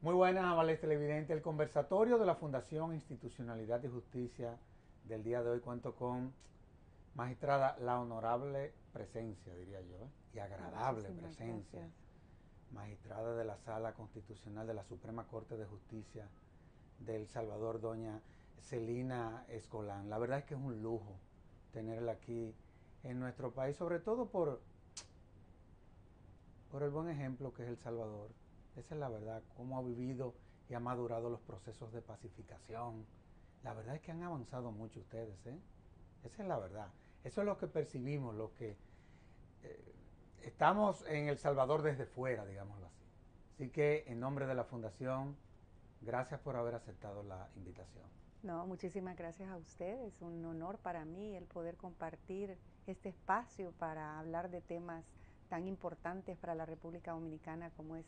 Muy buenas, amables televidentes. El conversatorio de la Fundación Institucionalidad y Justicia del día de hoy cuento con magistrada, la honorable presencia, diría yo, y agradable Muchísimas presencia, gracias. magistrada de la Sala Constitucional de la Suprema Corte de Justicia de El Salvador, doña Celina Escolán. La verdad es que es un lujo tenerla aquí en nuestro país, sobre todo por el buen ejemplo que es El Salvador. Esa es la verdad, cómo ha vivido y ha madurado los procesos de pacificación. La verdad es que han avanzado mucho ustedes, ¿eh? Esa es la verdad. Eso es lo que percibimos, lo que estamos en El Salvador desde fuera, digámoslo así. Así que en nombre de la Fundación, gracias por haber aceptado la invitación. No, muchísimas gracias a ustedes. Un honor para mí el poder compartir este espacio para hablar de temas tan importantes para la República Dominicana como es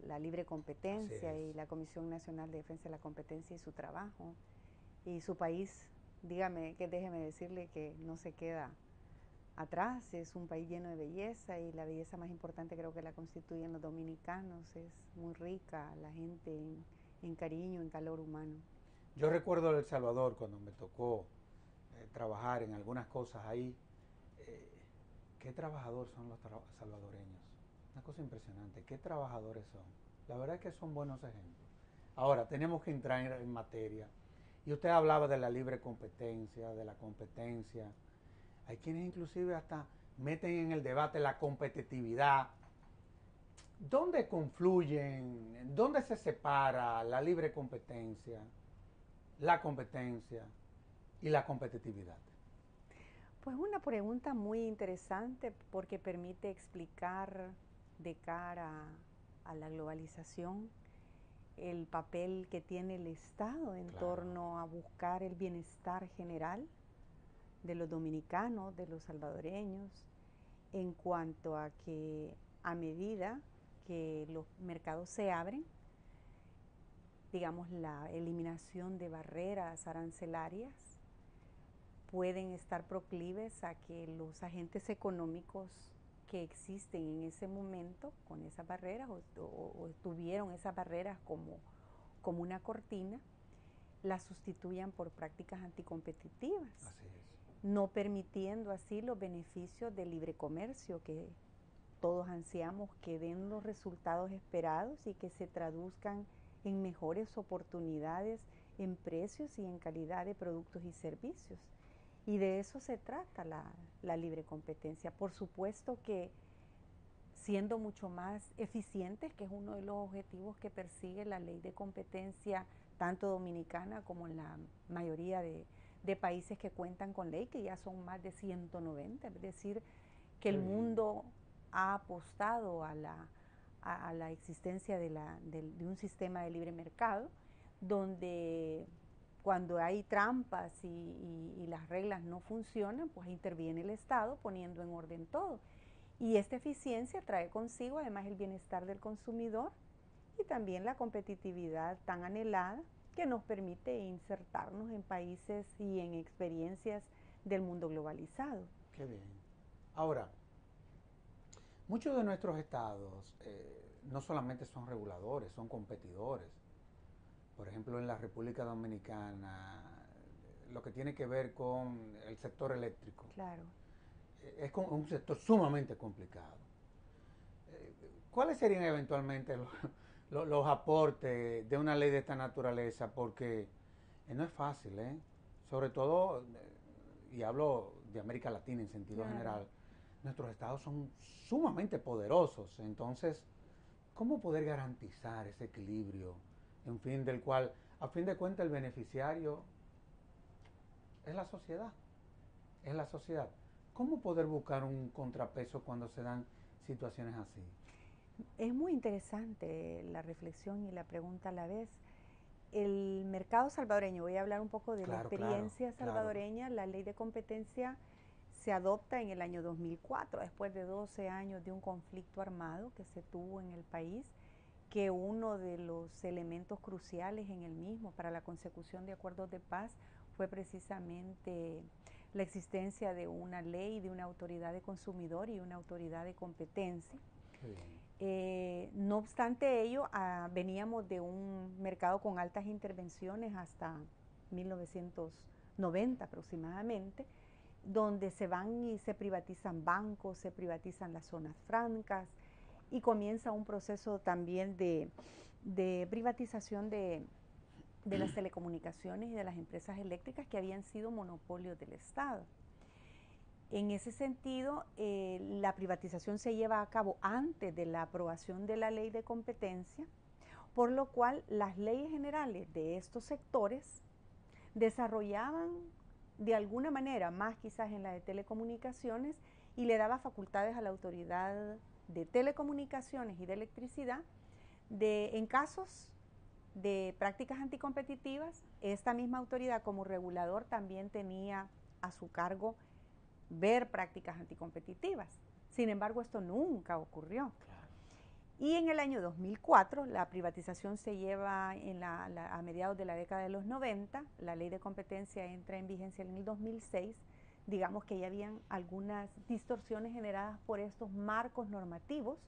la libre Así competencia y es. la Comisión Nacional de Defensa de la Competencia y su trabajo. Y su país, dígame, que déjeme decirle que no se queda atrás, es un país lleno de belleza y la belleza más importante creo que la constituyen los dominicanos, es muy rica la gente en cariño, en calor humano. Yo recuerdo El Salvador cuando me tocó trabajar en algunas cosas ahí. Eh, ¿Qué trabajadores son los salvadoreños? Una cosa impresionante. ¿Qué trabajadores son? La verdad es que son buenos ejemplos. Ahora, tenemos que entrar en materia. Y usted hablaba de la libre competencia, de la competencia. Hay quienes inclusive hasta meten en el debate la competitividad. ¿Dónde confluyen? ¿Dónde se separa la libre competencia, la competencia y la competitividad? Pues una pregunta muy interesante porque permite explicar de cara a la globalización el papel que tiene el Estado en Claro. torno a buscar el bienestar general de los dominicanos, de los salvadoreños, en cuanto a que a medida que los mercados se abren, digamos la eliminación de barreras arancelarias, pueden estar proclives a que los agentes económicos que existen en ese momento con esas barreras o tuvieron esas barreras como una cortina, las sustituyan por prácticas anticompetitivas, Así es. no permitiendo así los beneficios del libre comercio que todos ansiamos que den los resultados esperados y que se traduzcan en mejores oportunidades en precios y en calidad de productos y servicios. Y de eso se trata la libre competencia. Por supuesto que siendo mucho más eficientes, que es uno de los objetivos que persigue la ley de competencia, tanto dominicana como en la mayoría de países que cuentan con ley, que ya son más de 190, es decir, que Qué el bien. mundo ha apostado a la existencia de un sistema de libre mercado, donde cuando hay trampas y las reglas no funcionan, pues interviene el Estado poniendo en orden todo. Y esta eficiencia trae consigo además el bienestar del consumidor y también la competitividad tan anhelada que nos permite insertarnos en países y en experiencias del mundo globalizado. Qué bien. Ahora, muchos de nuestros estados no solamente son reguladores, son competidores. Por ejemplo, en la República Dominicana, lo que tiene que ver con el sector eléctrico, Claro. es un sector sumamente complicado. ¿Cuáles serían eventualmente los aportes de una ley de esta naturaleza? Porque no es fácil, ¿eh? Sobre todo, y hablo de América Latina en sentido Claro. general, nuestros estados son sumamente poderosos. Entonces, ¿cómo poder garantizar ese equilibrio, en fin, del cual, a fin de cuentas, el beneficiario es la sociedad? Es la sociedad. ¿Cómo poder buscar un contrapeso cuando se dan situaciones así? Es muy interesante la reflexión y la pregunta a la vez. El mercado salvadoreño, voy a hablar un poco de la Claro, claro, experiencia claro. salvadoreña. La ley de competencia se adopta en el año 2004, después de 12 años de un conflicto armado que se tuvo en el país, que uno de los elementos cruciales en el mismo para la consecución de acuerdos de paz fue precisamente la existencia de una ley, de una autoridad de consumidor y una autoridad de competencia. No obstante ello, veníamos de un mercado con altas intervenciones hasta 1990 aproximadamente, donde se van y se privatizan bancos, se privatizan las zonas francas y comienza un proceso también de privatización de las telecomunicaciones y de las empresas eléctricas que habían sido monopolios del Estado. En ese sentido, la privatización se lleva a cabo antes de la aprobación de la ley de competencia, por lo cual las leyes generales de estos sectores desarrollaban de alguna manera, más quizás en la de telecomunicaciones, y le daba facultades a la autoridad de telecomunicaciones y de electricidad en casos de prácticas anticompetitivas. Esta misma autoridad como regulador también tenía a su cargo ver prácticas anticompetitivas. Sin embargo, esto nunca ocurrió. Claro. Y en el año 2004, la privatización se lleva a mediados de la década de los 90, la ley de competencia entra en vigencia en el 2006, digamos que ya habían algunas distorsiones generadas por estos marcos normativos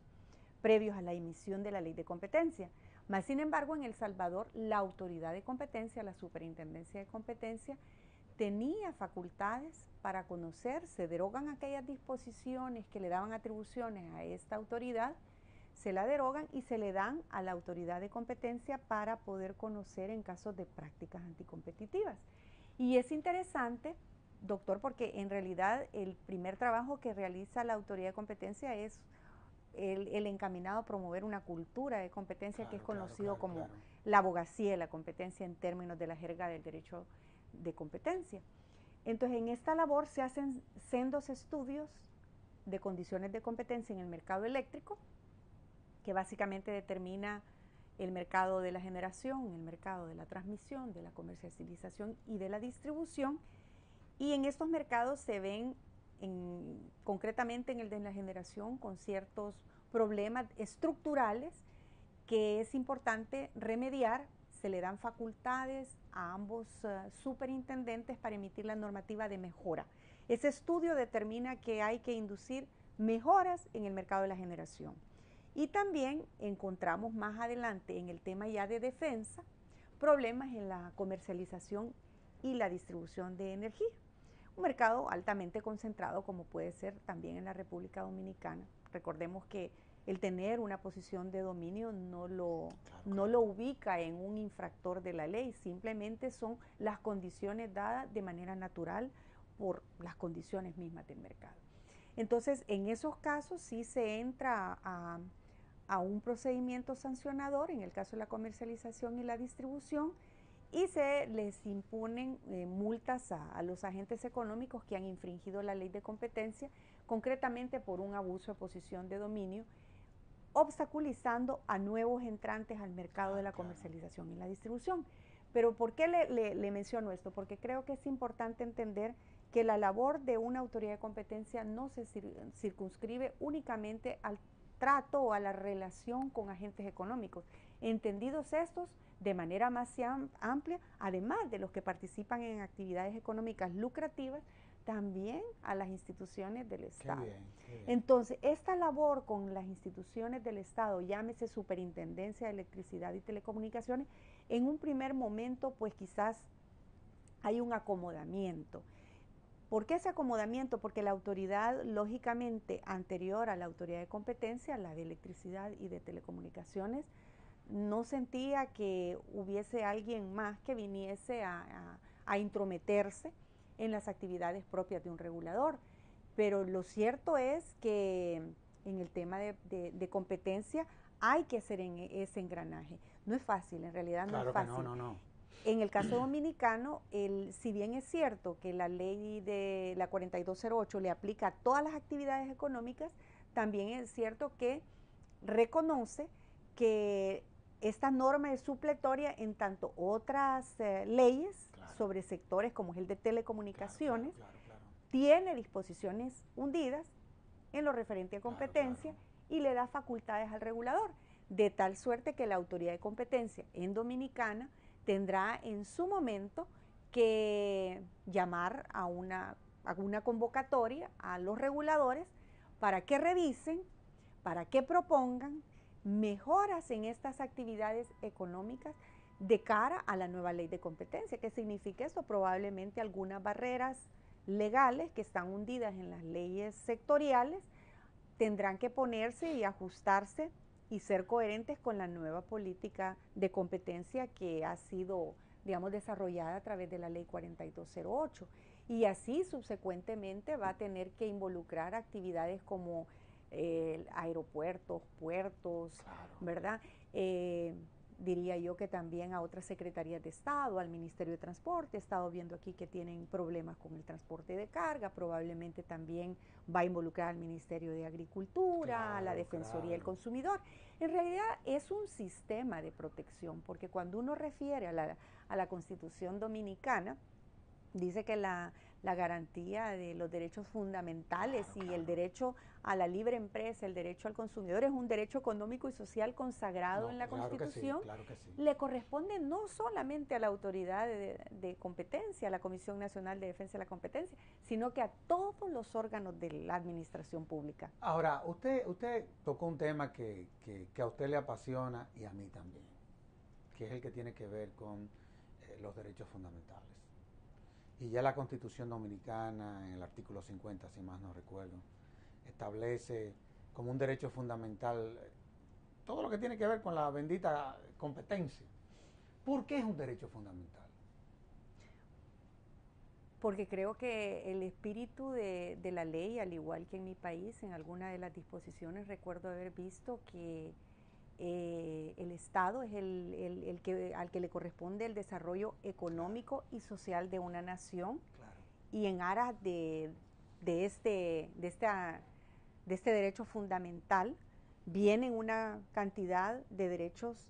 previos a la emisión de la ley de competencia. Mas, sin embargo, en El Salvador, la autoridad de competencia, la superintendencia de competencia, tenía facultades para conocer, se derogan aquellas disposiciones que le daban atribuciones a esta autoridad, se la derogan y se le dan a la autoridad de competencia para poder conocer en casos de prácticas anticompetitivas. Y es interesante, doctor, porque en realidad el primer trabajo que realiza la autoridad de competencia es el encaminado a promover una cultura de competencia, que es conocido como la abogacía de la competencia en términos de la jerga del derecho de competencia. Entonces, en esta labor se hacen sendos estudios de condiciones de competencia en el mercado eléctrico, que básicamente determina el mercado de la generación, el mercado de la transmisión, de la comercialización y de la distribución. Y en estos mercados se ven concretamente en el de la generación con ciertos problemas estructurales que es importante remediar. Se le dan facultades a ambos superintendentes para emitir la normativa de mejora. Ese estudio determina que hay que inducir mejoras en el mercado de la generación. Y también encontramos más adelante en el tema ya de defensa problemas en la comercialización y la distribución de energía. Un mercado altamente concentrado como puede ser también en la República Dominicana. Recordemos que el tener una posición de dominio no lo ubica en un infractor de la ley, simplemente son las condiciones dadas de manera natural por las condiciones mismas del mercado. Entonces, en esos casos sí se entra a un procedimiento sancionador, en el caso de la comercialización y la distribución, y se les imponen multas a los agentes económicos que han infringido la ley de competencia, concretamente por un abuso de posición de dominio, obstaculizando a nuevos entrantes al mercado de la comercialización y la distribución. Pero ¿por qué le menciono esto? Porque creo que es importante entender que la labor de una autoridad de competencia no se circunscribe únicamente al trato o a la relación con agentes económicos, entendidos estos de manera más amplia, además de los que participan en actividades económicas lucrativas, también a las instituciones del Estado. Qué bien. Entonces, esta labor con las instituciones del Estado, llámese Superintendencia de Electricidad y Telecomunicaciones, en un primer momento, pues quizás hay un acomodamiento. ¿Por qué ese acomodamiento? Porque la autoridad, lógicamente, anterior a la autoridad de competencia, la de electricidad y de telecomunicaciones, no sentía que hubiese alguien más que viniese a intrometerse en las actividades propias de un regulador. Pero lo cierto es que en el tema de competencia hay que hacer ese engranaje. No es fácil, en realidad no es fácil. No. En el caso dominicano, si bien es cierto que la ley de la 4208 le aplica a todas las actividades económicas, también es cierto que reconoce que esta norma es supletoria en tanto otras leyes sobre sectores como es el de telecomunicaciones, tiene disposiciones hundidas en lo referente a competencia y le da facultades al regulador, de tal suerte que la autoridad de competencia en Dominicana tendrá en su momento que llamar a una una convocatoria a los reguladores para que revisen, para que propongan mejoras en estas actividades económicas de cara a la nueva ley de competencia. ¿Qué significa esto? Probablemente algunas barreras legales que están hundidas en las leyes sectoriales tendrán que ponerse y ajustarse y ser coherentes con la nueva política de competencia que ha sido, digamos, desarrollada a través de la ley 4208. Y así subsecuentemente va a tener que involucrar actividades como aeropuertos, puertos, claro, ¿verdad? Diría yo que también a otras secretarías de Estado, al Ministerio de Transporte. He estado viendo aquí que tienen problemas con el transporte de carga, probablemente también va a involucrar al Ministerio de Agricultura, claro, a la Defensoría del Consumidor. En realidad es un sistema de protección, porque cuando uno refiere a la Constitución Dominicana, dice que la garantía de los derechos fundamentales, claro, y claro, el derecho a la libre empresa, el derecho al consumidor, es un derecho económico y social consagrado en la Constitución. Claro que sí. Le corresponde no solamente a la autoridad de competencia, a la Comisión Nacional de Defensa de la Competencia, sino que a todos los órganos de la administración pública. Ahora, usted tocó un tema que a usted le apasiona y a mí también, que es el que tiene que ver con los derechos fundamentales. Y ya la Constitución Dominicana, en el artículo 50, si más no recuerdo, establece como un derecho fundamental todo lo que tiene que ver con la bendita competencia. ¿Por qué es un derecho fundamental? Porque creo que el espíritu de la ley, al igual que en mi país, en alguna de las disposiciones recuerdo haber visto que el Estado es al que le corresponde el desarrollo económico, claro, y social de una nación, claro, y en aras de este derecho fundamental vienen una cantidad de derechos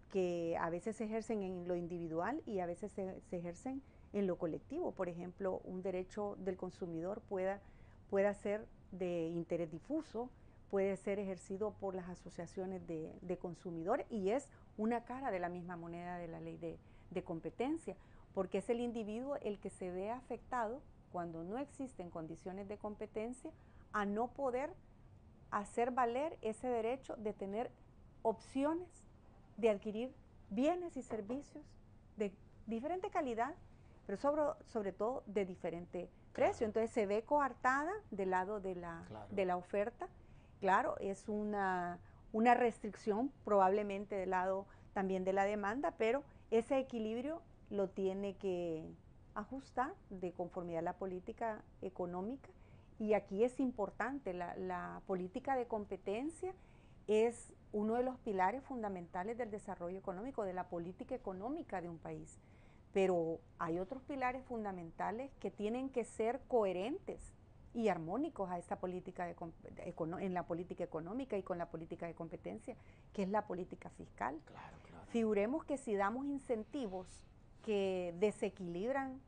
que a veces se ejercen en lo individual y a veces se ejercen en lo colectivo. Por ejemplo, un derecho del consumidor pueda ser de interés difuso, puede ser ejercido por las asociaciones de consumidores, y es una cara de la misma moneda de la ley de competencia, porque es el individuo el que se ve afectado cuando no existen condiciones de competencia a no poder hacer valer ese derecho de tener opciones de adquirir bienes y servicios de diferente calidad, pero sobre todo de diferente precio. Entonces se ve coartada del lado de la oferta. Claro, es una restricción probablemente del lado también de la demanda, pero ese equilibrio lo tiene que ajustar de conformidad a la política económica. Y aquí es importante, la política de competencia es uno de los pilares fundamentales del desarrollo económico, de la política económica de un país. Pero hay otros pilares fundamentales que tienen que ser coherentes y armónicos a esta política en la política económica y con la política de competencia, que es la política fiscal. Claro, claro. Figuremos que si damos incentivos que desequilibran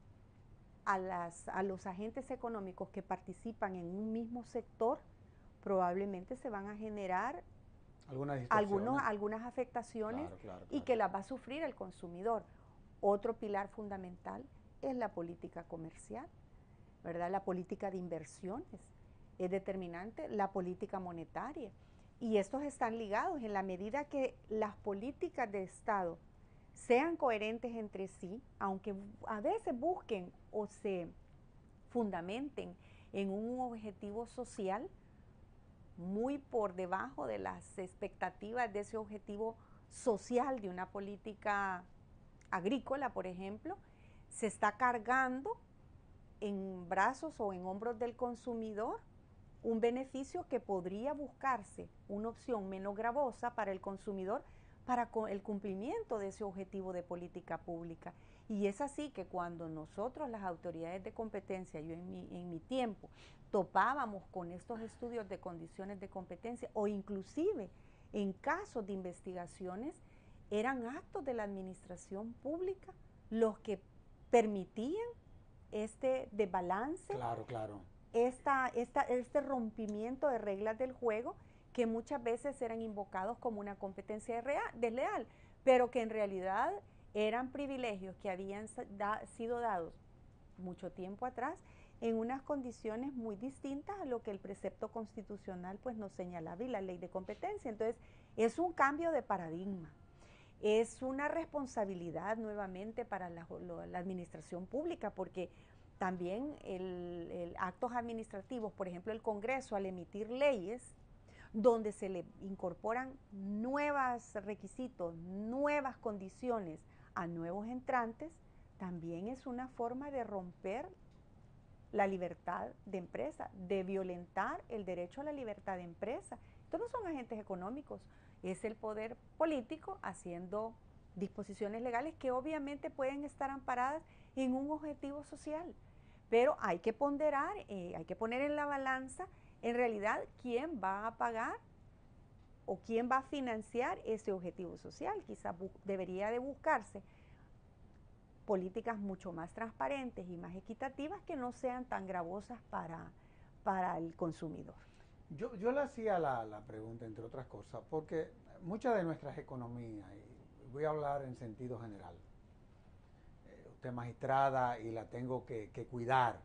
a los agentes económicos que participan en un mismo sector, probablemente se van a generar algunas afectaciones, claro, y que las va a sufrir el consumidor. Otro pilar fundamental es la política comercial, ¿verdad? La política de inversiones es determinante, la política monetaria. Y estos están ligados en la medida que las políticas de Estado sean coherentes entre sí, aunque a veces busquen o se fundamenten en un objetivo social muy por debajo de las expectativas de ese objetivo social de una política agrícola, por ejemplo, se está cargando en brazos o en hombros del consumidor un beneficio que podría buscarse una opción menos gravosa para el consumidor para el cumplimiento de ese objetivo de política pública. Y es así que cuando nosotros, las autoridades de competencia, yo en mi tiempo, topábamos con estos estudios de condiciones de competencia o inclusive en casos de investigaciones, eran actos de la administración pública los que permitían este desbalance, claro, este rompimiento de reglas del juego que muchas veces eran invocados como una competencia desleal, pero que en realidad eran privilegios que habían sido dados mucho tiempo atrás en unas condiciones muy distintas a lo que el precepto constitucional pues nos señalaba y la ley de competencia. Entonces, es un cambio de paradigma. Es una responsabilidad nuevamente para la administración pública, porque también actos administrativos, por ejemplo, el Congreso al emitir leyes, donde se le incorporan nuevos requisitos, nuevas condiciones a nuevos entrantes, también es una forma de romper la libertad de empresa, de violentar el derecho a la libertad de empresa. Estos no son agentes económicos, es el poder político haciendo disposiciones legales que obviamente pueden estar amparadas en un objetivo social. Pero hay que ponderar, hay que poner en la balanza en realidad quién va a pagar o quién va a financiar ese objetivo social. Quizás debería de buscarse políticas mucho más transparentes y más equitativas que no sean tan gravosas para el consumidor. Yo le hacía la pregunta, entre otras cosas, porque muchas de nuestras economías, y voy a hablar en sentido general, usted es magistrada y la tengo que cuidar,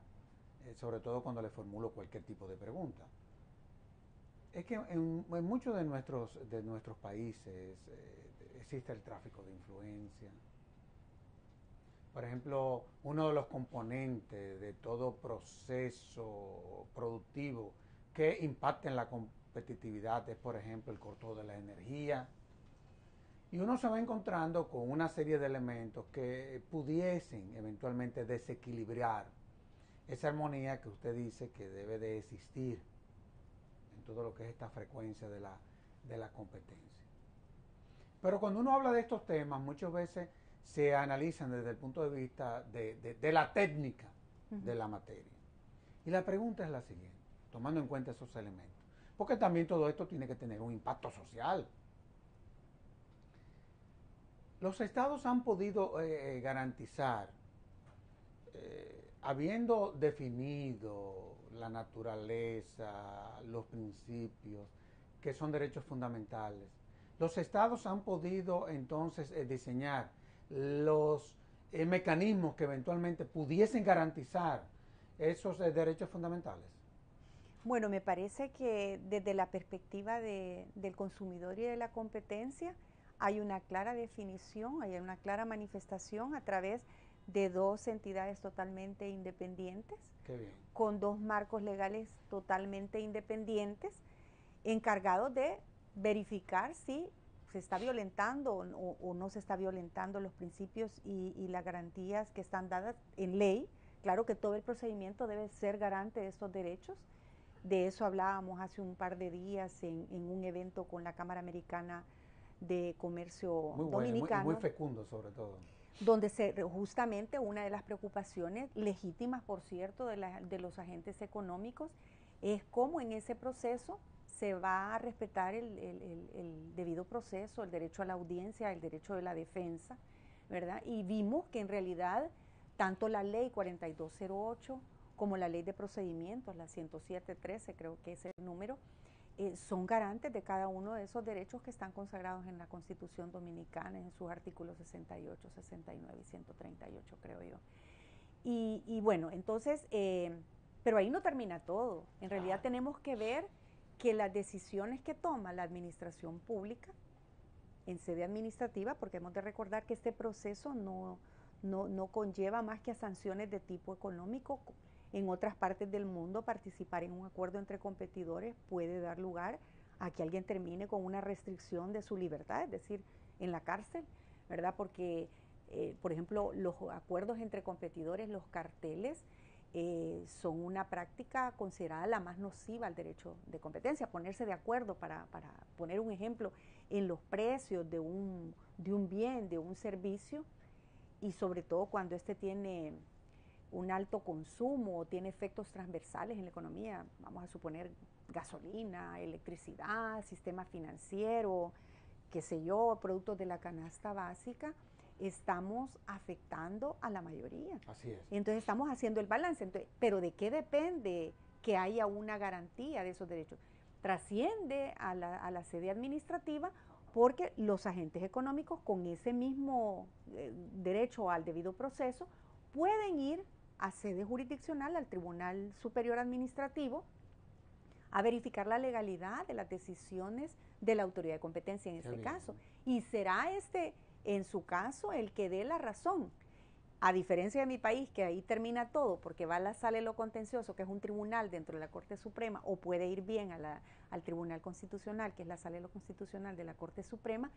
sobre todo cuando le formulo cualquier tipo de pregunta. Es que en muchos de nuestros países existe el tráfico de influencia. Por ejemplo, uno de los componentes de todo proceso productivo que impacta en la competitividad es, por ejemplo, el costo de la energía. Y uno se va encontrando con una serie de elementos que pudiesen eventualmente desequilibrar esa armonía que usted dice que debe de existir en todo lo que es esta frecuencia de la competencia. Pero cuando uno habla de estos temas, muchas veces se analizan desde el punto de vista de la técnica de la materia. Y la pregunta es la siguiente, tomando en cuenta esos elementos, porque también todo esto tiene que tener un impacto social. Los estados han podido garantizar, habiendo definido la naturaleza, los principios, que son derechos fundamentales, los estados han podido entonces diseñar los mecanismos que eventualmente pudiesen garantizar esos derechos fundamentales. Bueno, me parece que desde la perspectiva del consumidor y de la competencia hay una clara definición, hay una clara manifestación a través de dos entidades totalmente independientes, con dos marcos legales totalmente independientes, encargados de verificar si se está violentando o no se está violentando los principios y las garantías que están dadas en ley. Claro que todo el procedimiento debe ser garante de estos derechos. De eso hablábamos hace un par de días en un evento con la Cámara Americana de Comercio Dominicano. Muy fecundo sobre todo. Donde justamente una de las preocupaciones legítimas, por cierto, de los agentes económicos es cómo en ese proceso se va a respetar el debido proceso, el derecho a la audiencia, el derecho de la defensa, ¿verdad? Y vimos que en realidad tanto la ley 4208 como la ley de procedimientos, la 107.13, creo que es el número, son garantes de cada uno de esos derechos que están consagrados en la Constitución Dominicana, en sus artículos 68, 69 y 138, creo yo. Y bueno, entonces, pero ahí no termina todo. En realidad tenemos que ver que las decisiones que toma la administración pública en sede administrativa, porque hemos de recordar que este proceso no conlleva más que a sanciones de tipo económico. En otras partes del mundo, participar en un acuerdo entre competidores puede dar lugar a que alguien termine con una restricción de su libertad, es decir, en la cárcel, ¿verdad? Porque, por ejemplo, los acuerdos entre competidores, los carteles, son una práctica considerada la más nociva al derecho de competencia. Ponerse de acuerdo para poner un ejemplo en los precios de un bien, de un servicio, y sobre todo cuando este tiene un alto consumo o tiene efectos transversales en la economía, vamos a suponer gasolina, electricidad, sistema financiero, qué sé yo, productos de la canasta básica, estamos afectando a la mayoría. Así es. Entonces estamos haciendo el balance. Entonces, ¿pero de qué depende que haya una garantía de esos derechos? Trasciende a la sede administrativa, porque los agentes económicos con ese mismo derecho al debido proceso pueden ir a sede jurisdiccional, al Tribunal Superior Administrativo, a verificar la legalidad de las decisiones de la autoridad de competencia en este caso. Y será en su caso, el que dé la razón. A diferencia de mi país, que ahí termina todo, porque va a la sala de lo contencioso, que es un tribunal dentro de la Corte Suprema, o puede ir bien al Tribunal Constitucional, que es la sala de lo constitucional de la Corte Suprema,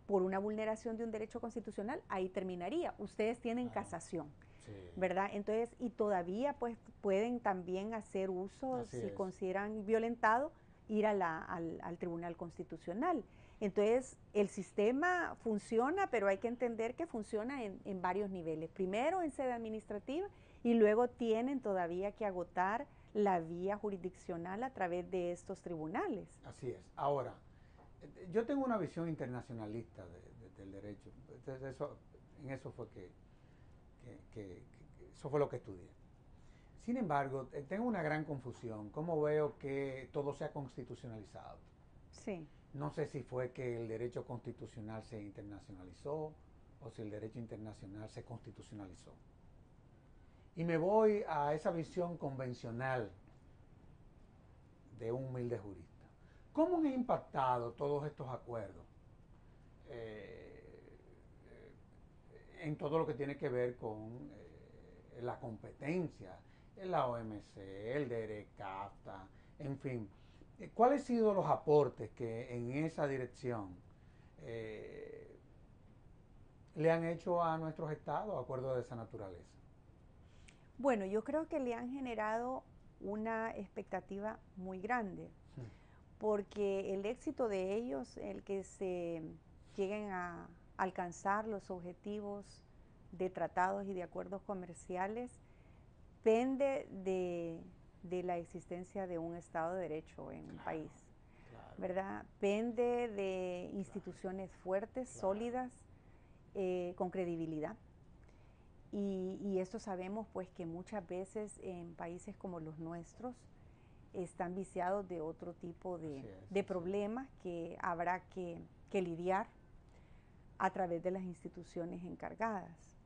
por una vulneración de un derecho constitucional, ahí terminaría. Ustedes tienen casación, sí, ¿verdad? Entonces, y todavía pues pueden también hacer uso, así si consideran violentado, ir al Tribunal Constitucional. Entonces, el sistema funciona, pero hay que entender que funciona en varios niveles. Primero en sede administrativa y luego tienen todavía que agotar la vía jurisdiccional a través de estos tribunales. Así es. Ahora, yo tengo una visión internacionalista del derecho. Entonces en eso fue eso fue lo que estudié. Sin embargo, tengo una gran confusión. ¿Cómo veo que todo se ha constitucionalizado? Sí. No sé si fue que el derecho constitucional se internacionalizó o si el derecho internacional se constitucionalizó. Y me voy a esa visión convencional de un humilde jurista. ¿Cómo han impactado todos estos acuerdos en todo lo que tiene que ver con la competencia, la OMC, el DERECAFTA, en fin? ¿Cuáles han sido los aportes que en esa dirección le han hecho a nuestros estados acuerdos de esa naturaleza? Bueno, yo creo que le han generado una expectativa muy grande, porque el éxito de ellos, el que se lleguen a alcanzar los objetivos de tratados y de acuerdos comerciales, depende de la existencia de un Estado de Derecho en un país, ¿verdad? Depende de instituciones fuertes, sólidas, con credibilidad. Y esto sabemos pues que muchas veces en países como los nuestros están viciados de otro tipo de problemas que habrá que lidiar a través de las instituciones encargadas.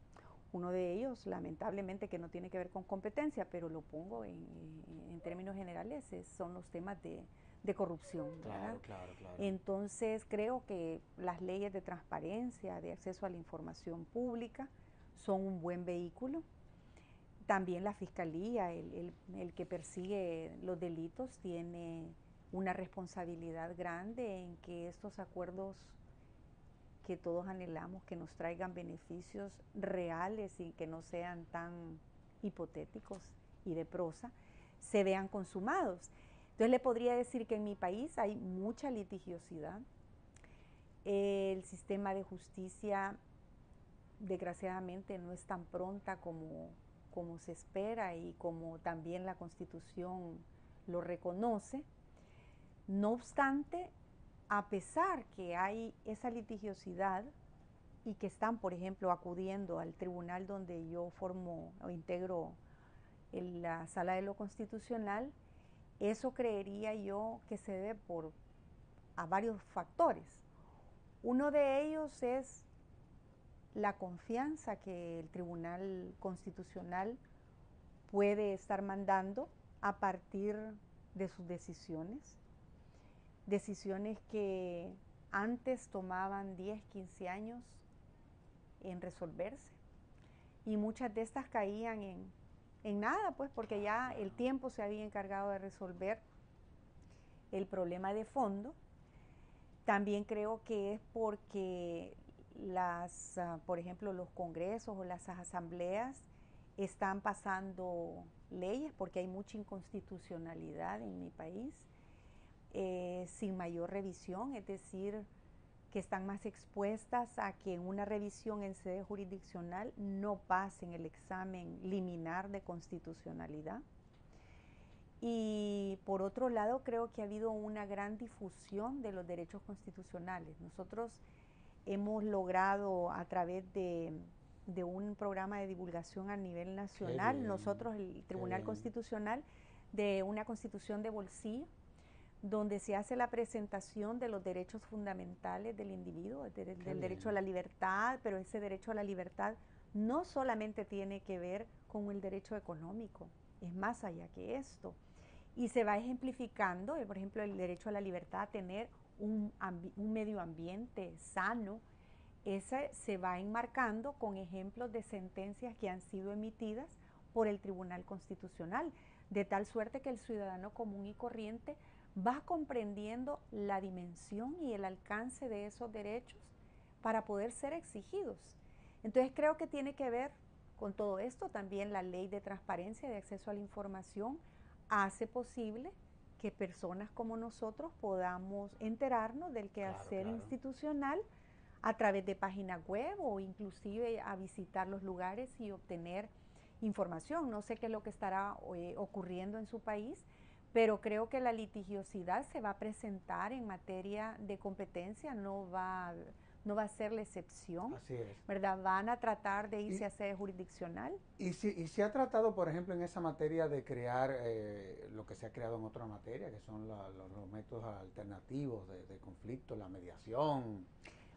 Uno de ellos, lamentablemente, que no tiene que ver con competencia, pero lo pongo en términos generales, son los temas de corrupción, ¿verdad? Claro. Entonces, creo que las leyes de transparencia, de acceso a la información pública, son un buen vehículo. También la Fiscalía, el que persigue los delitos, tiene una responsabilidad grande en que estos acuerdos que todos anhelamos que nos traigan beneficios reales y que no sean tan hipotéticos y de prosa, se vean consumados. Entonces le podría decir que en mi país hay mucha litigiosidad. El sistema de justicia desgraciadamente no es tan pronta como se espera y como también la Constitución lo reconoce. No obstante, a pesar que hay esa litigiosidad y que están, por ejemplo, acudiendo al tribunal donde yo formo o integro en la sala de lo constitucional, eso creería yo que se debe a varios factores. Uno de ellos es la confianza que el Tribunal Constitucional puede estar mandando a partir de sus decisiones que antes tomaban 10, 15 años en resolverse y muchas de estas caían en nada, pues porque ya el tiempo se había encargado de resolver el problema de fondo. También creo que es porque por ejemplo, los congresos o las asambleas están pasando leyes porque hay mucha inconstitucionalidad en mi país, sin mayor revisión, es decir, que están más expuestas a que en una revisión en sede jurisdiccional no pasen el examen liminar de constitucionalidad. Y por otro lado, creo que ha habido una gran difusión de los derechos constitucionales. Nosotros hemos logrado a través de un programa de divulgación a nivel nacional, nosotros el Tribunal Constitucional, de una constitución de bolsillo, donde se hace la presentación de los derechos fundamentales del individuo, del derecho a la libertad, pero ese derecho a la libertad no solamente tiene que ver con el derecho económico, es más allá que esto. Y se va ejemplificando, por ejemplo, el derecho a la libertad, a tener un medio ambiente sano. Ese se va enmarcando con ejemplos de sentencias que han sido emitidas por el Tribunal Constitucional, de tal suerte que el ciudadano común y corriente va comprendiendo la dimensión y el alcance de esos derechos para poder ser exigidos. Entonces creo que tiene que ver con todo esto. También la ley de transparencia y de acceso a la información hace posible que personas como nosotros podamos enterarnos del quehacer institucional a través de páginas web o inclusive a visitar los lugares y obtener información. No sé qué es lo que estará ocurriendo en su país, pero creo que la litigiosidad se va a presentar en materia de competencia, no va a ser la excepción. Así es. ¿Verdad? Van a tratar de irse a sede jurisdiccional. Y se ha tratado, por ejemplo, en esa materia de crear lo que se ha creado en otra materia, que son los métodos alternativos de conflicto, la mediación.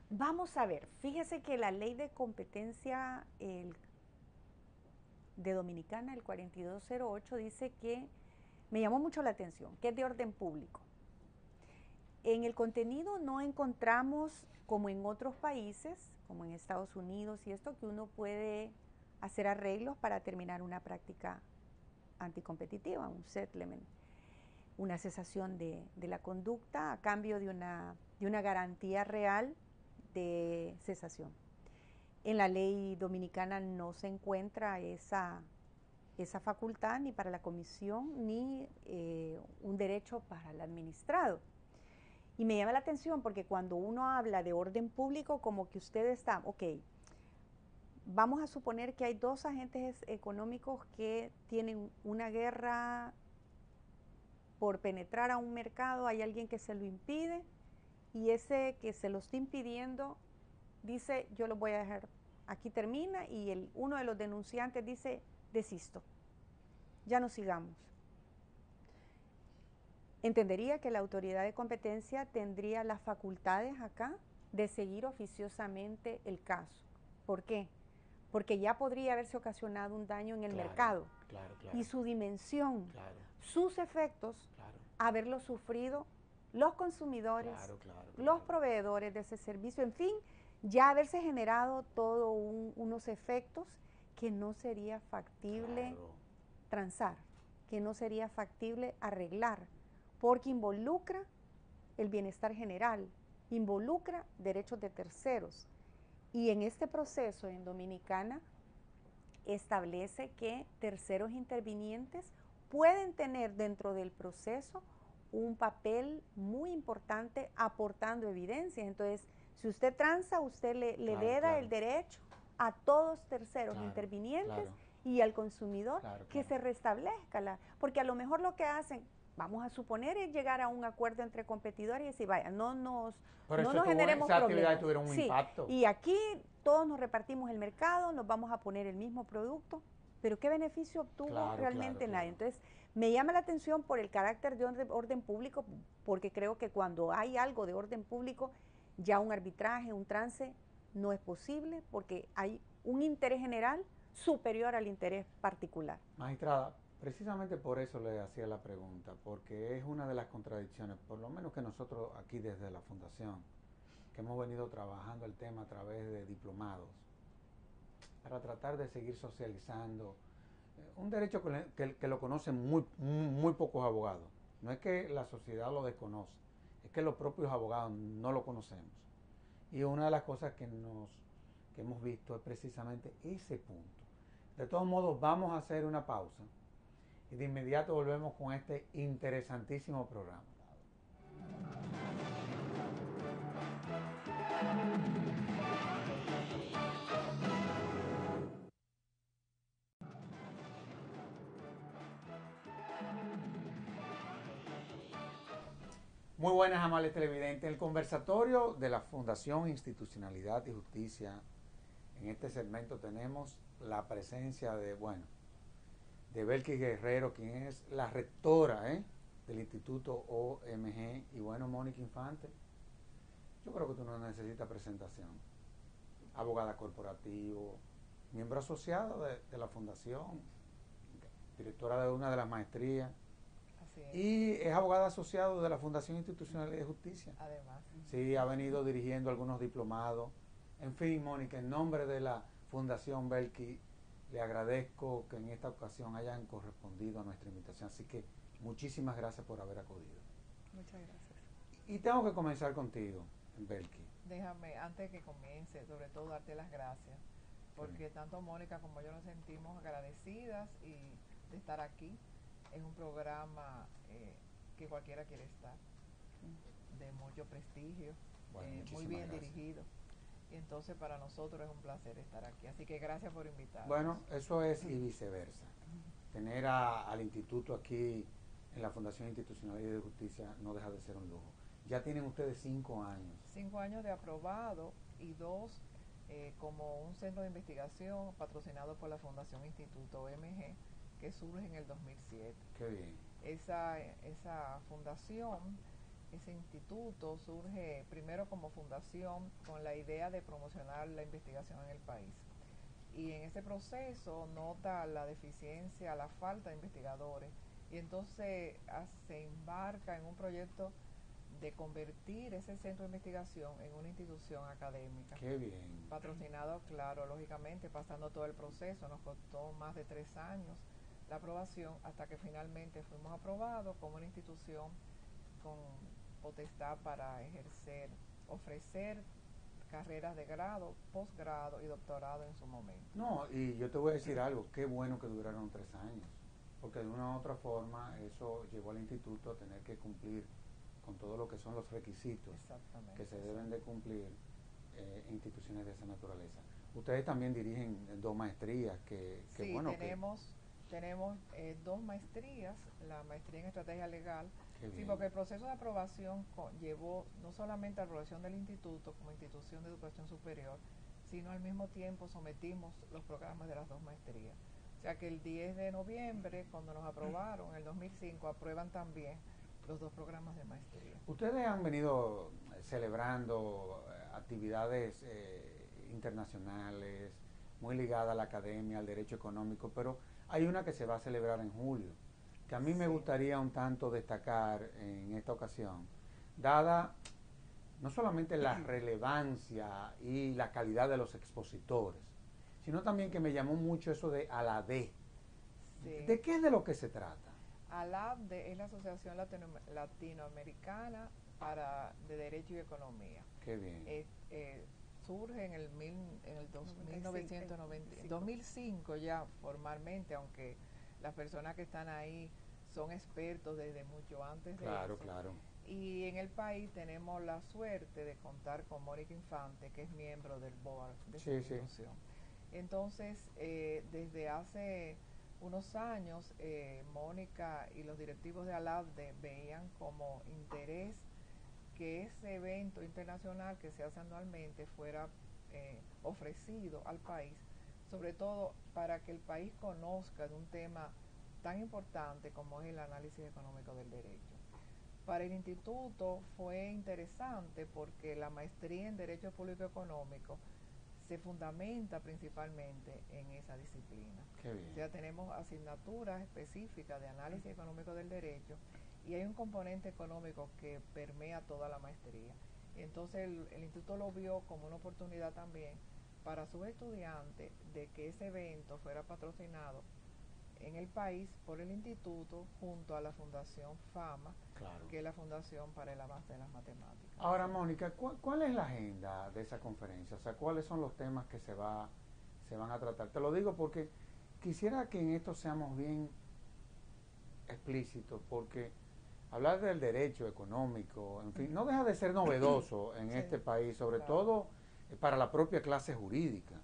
Vamos a ver, fíjese que la ley de competencia de Dominicana, el 4208, dice que, me llamó mucho la atención, que es de orden público. En el contenido no encontramos, como en otros países, como en Estados Unidos y esto, que uno puede hacer arreglos para terminar una práctica anticompetitiva, un settlement, una cesación de la conducta a cambio de una garantía real de cesación. En la ley dominicana no se encuentra esa facultad ni para la comisión ni un derecho para el administrado. Y me llama la atención porque cuando uno habla de orden público, como que usted está, ok, vamos a suponer que hay dos agentes económicos que tienen una guerra por penetrar a un mercado, hay alguien que se lo impide y ese que se lo está impidiendo dice, yo lo voy a dejar, aquí termina, y uno de los denunciantes dice, desisto, ya no sigamos. Entendería que la autoridad de competencia tendría las facultades acá de seguir oficiosamente el caso. ¿Por qué? Porque ya podría haberse ocasionado un daño en el mercado. Y su dimensión, sus efectos, haberlo sufrido los consumidores, los proveedores de ese servicio, en fin, ya haberse generado todos unos efectos que no sería factible transar, que no sería factible arreglar, porque involucra el bienestar general, involucra derechos de terceros. Y en este proceso en Dominicana establece que terceros intervinientes pueden tener dentro del proceso un papel muy importante aportando evidencias. Entonces, si usted transa, usted le veda el derecho a todos terceros intervinientes y al consumidor que se restablezca. Porque a lo mejor lo que hacen, vamos a suponer, es llegar a un acuerdo entre competidores y decir, vaya, no nos generemos problemas. Un impacto. Y aquí todos nos repartimos el mercado, nos vamos a poner el mismo producto, pero ¿qué beneficio obtuvo realmente nadie? Entonces, me llama la atención por el carácter de orden público, porque creo que cuando hay algo de orden público, ya un arbitraje, un trance, no es posible, porque hay un interés general superior al interés particular. Magistrada, precisamente por eso le hacía la pregunta, porque es una de las contradicciones, por lo menos que nosotros aquí desde la Fundación, que hemos venido trabajando el tema a través de diplomados, para tratar de seguir socializando un derecho que lo conocen muy pocos abogados. No es que la sociedad lo desconoce, es que los propios abogados no lo conocemos. Y una de las cosas que hemos visto es precisamente ese punto. De todos modos, vamos a hacer una pausa y de inmediato volvemos con este interesantísimo programa. Muy buenas, amables televidentes. El conversatorio de la Fundación Institucionalidad y Justicia. En este segmento tenemos la presencia de Belkis Guerrero, quien es la rectora del Instituto OMG, y Mónica Infante. Yo creo que tú no necesitas presentación. Abogada corporativo, miembro asociado de la fundación, directora de una de las maestrías. Así es. Y es abogada asociado de la Fundación Institucional de Justicia. Además. Sí, ha venido dirigiendo algunos diplomados. En fin, Mónica, en nombre de la Fundación Belki, le agradezco que en esta ocasión hayan correspondido a nuestra invitación. Así que muchísimas gracias por haber acudido. Muchas gracias. Y tengo que comenzar contigo, Belki. Déjame, antes de que comience, sobre todo darte las gracias, porque Sí. tanto Mónica como yo nos sentimos agradecidas y de estar aquí. Es un programa que cualquiera quiere estar, de mucho prestigio, Bueno, muy bien gracias. dirigido. Y entonces para nosotros es un placer estar aquí. Así que gracias por invitarnos. Bueno, eso es y viceversa. Tener al instituto aquí en la Fundación Institucional de Justicia no deja de ser un lujo. Ya tienen ustedes 5 años. 5 años de aprobado y 2 como un centro de investigación patrocinado por la Fundación Instituto OMG, que surge en el 2007. Qué bien. Esa fundación, ese instituto surge primero como fundación con la idea de promocionar la investigación en el país. Y en ese proceso nota la deficiencia, la falta de investigadores, y entonces se embarca en un proyecto de convertir ese centro de investigación en una institución académica. Qué bien. Patrocinado, claro, lógicamente, pasando todo el proceso. Nos costó más de 3 años la aprobación hasta que finalmente fuimos aprobados como una institución con potestad para ejercer, ofrecer carreras de grado, posgrado y doctorado en su momento. No, y yo te voy a decir algo, qué bueno que duraron 3 años, porque de una u otra forma eso llevó al instituto a tener que cumplir con todo lo que son los requisitos que se deben de cumplir en instituciones de esa naturaleza. Ustedes también dirigen 2 maestrías que sí, bueno tenemos 2 maestrías, la maestría en estrategia legal. Sí, bien. porque el proceso de aprobación llevó no solamente a la aprobación del instituto como institución de educación superior, sino al mismo tiempo sometimos los programas de las 2 maestrías. O sea que el 10 de noviembre, cuando nos aprobaron, en el 2005, aprueban también los 2 programas de maestría. Ustedes han venido celebrando actividades internacionales muy ligadas a la academia, al derecho económico, pero hay una que se va a celebrar en julio, que a mí me gustaría un tanto destacar en esta ocasión, dada no solamente la relevancia y la calidad de los expositores, sino también que me llamó mucho eso de ALADE. Sí. ¿De qué es de lo que se trata? ALADE es la Asociación Latinoamericana de Derecho y Economía. Qué bien. Surge en el 2005 ya formalmente, aunque las personas que están ahí son expertos desde mucho antes de eso. Claro. Y en el país tenemos la suerte de contar con Mónica Infante, que es miembro del board de esa institución. Entonces, desde hace unos años, Mónica y los directivos de ALADE veían como interés que ese evento internacional que se hace anualmente fuera ofrecido al país, sobre todo para que el país conozca de un tema tan importante como es el análisis económico del derecho. Para el instituto fue interesante porque la maestría en Derecho Público Económico se fundamenta principalmente en esa disciplina. Qué bien. O sea, tenemos asignaturas específicas de análisis económico del derecho y hay un componente económico que permea toda la maestría. Entonces el instituto lo vio como una oportunidad también para sus estudiantes de que ese evento fuera patrocinado en el país por el instituto junto a la Fundación FAMA, que es la Fundación para el Avance de las Matemáticas. Ahora, Mónica, ¿cuál es la agenda de esa conferencia? O sea, ¿cuáles son los temas que se van a tratar? Te lo digo porque quisiera que en esto seamos bien explícitos, porque hablar del derecho económico, en fin, no deja de ser novedoso en este país, sobre todo para la propia clase jurídica.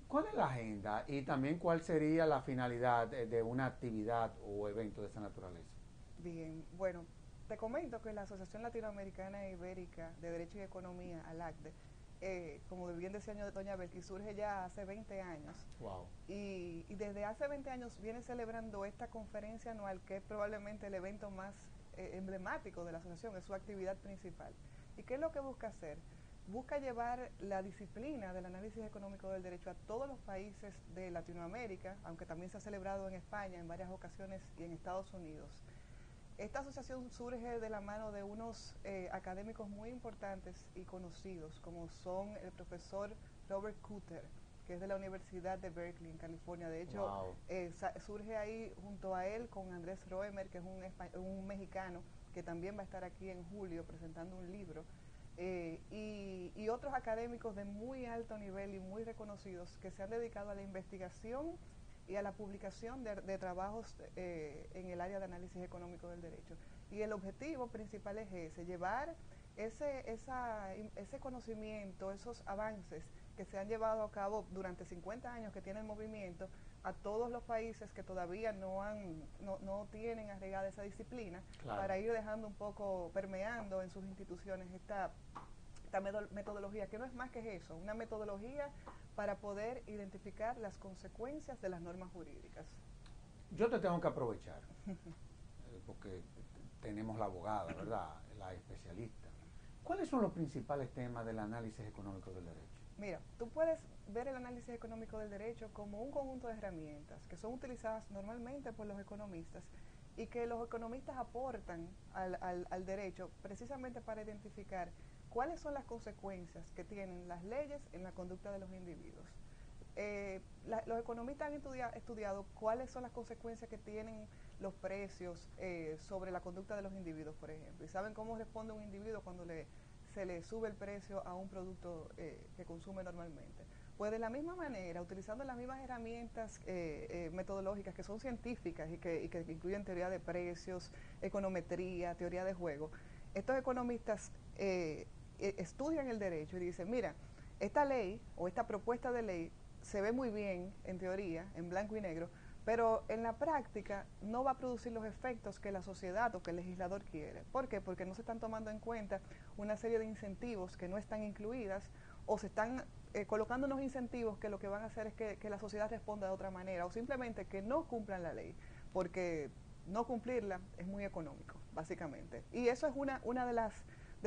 ¿Cuál es la agenda y también cuál sería la finalidad de una actividad o evento de esa naturaleza? Bien, bueno, te comento que la Asociación Latinoamericana e Ibérica de Derecho y Economía, ALACDE, como bien decía doña Belki, surge ya hace 20 años. Wow. Y desde hace 20 años viene celebrando esta conferencia anual, que es probablemente el evento más emblemático de la asociación, es su actividad principal. ¿Y qué es lo que busca hacer? busca llevar la disciplina del análisis económico del derecho a todos los países de Latinoamérica, aunque también se ha celebrado en España en varias ocasiones y en Estados Unidos. Esta asociación surge de la mano de unos académicos muy importantes y conocidos, como son el profesor Robert Kutter, que es de la Universidad de Berkeley, en California. De hecho, wow. Surge ahí junto a él con Andrés Roemer, que es un mexicano, que también va a estar aquí en julio presentando un libro, y otros académicos de muy alto nivel y muy reconocidos que se han dedicado a la investigación y a la publicación de trabajos en el área de análisis económico del derecho. Y el objetivo principal es ese, llevar ese conocimiento, esos avances que se han llevado a cabo durante 50 años que tiene el movimiento, a todos los países que todavía no tienen arraigada esa disciplina, claro, para ir dejando un poco, permeando en sus instituciones esta metodología, que no es más que eso, una metodología para poder identificar las consecuencias de las normas jurídicas. Yo te tengo que aprovechar, porque tenemos la abogada, ¿verdad?, la especialista. ¿Cuáles son los principales temas del análisis económico del derecho? Mira, tú puedes ver el análisis económico del derecho como un conjunto de herramientas que son utilizadas normalmente por los economistas y que los economistas aportan al derecho precisamente para identificar cuáles son las consecuencias que tienen las leyes en la conducta de los individuos. Los economistas han estudiado cuáles son las consecuencias que tienen los precios sobre la conducta de los individuos, por ejemplo, y saben cómo responde un individuo cuando se le sube el precio a un producto que consume normalmente. Pues de la misma manera, utilizando las mismas herramientas metodológicas que son científicas y que incluyen teoría de precios, econometría, teoría de juego, estos economistas estudian el derecho y dicen, mira, esta ley o esta propuesta de ley se ve muy bien en teoría, en blanco y negro, pero en la práctica no va a producir los efectos que la sociedad o que el legislador quiere. ¿Por qué? Porque no se están tomando en cuenta una serie de incentivos que no están incluidas, o se están colocando unos incentivos que lo que van a hacer es que la sociedad responda de otra manera, o simplemente que no cumplan la ley, porque no cumplirla es muy económico, básicamente. Y eso es una de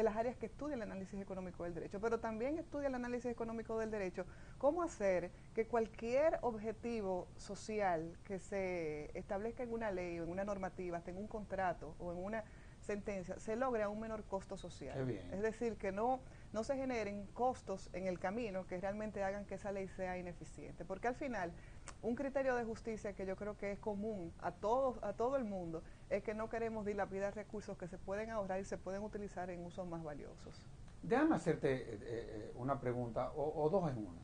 las áreas que estudia el análisis económico del derecho, pero también estudia el análisis económico del derecho cómo hacer que cualquier objetivo social que se establezca en una ley o en una normativa, hasta en un contrato o en una sentencia, se logre a un menor costo social. Qué bien. Es decir, que no se generen costos en el camino que realmente hagan que esa ley sea ineficiente, porque al final un criterio de justicia que yo creo que es común a todo el mundo es que no queremos dilapidar recursos que se pueden ahorrar y se pueden utilizar en usos más valiosos. Déjame hacerte una pregunta o dos en una.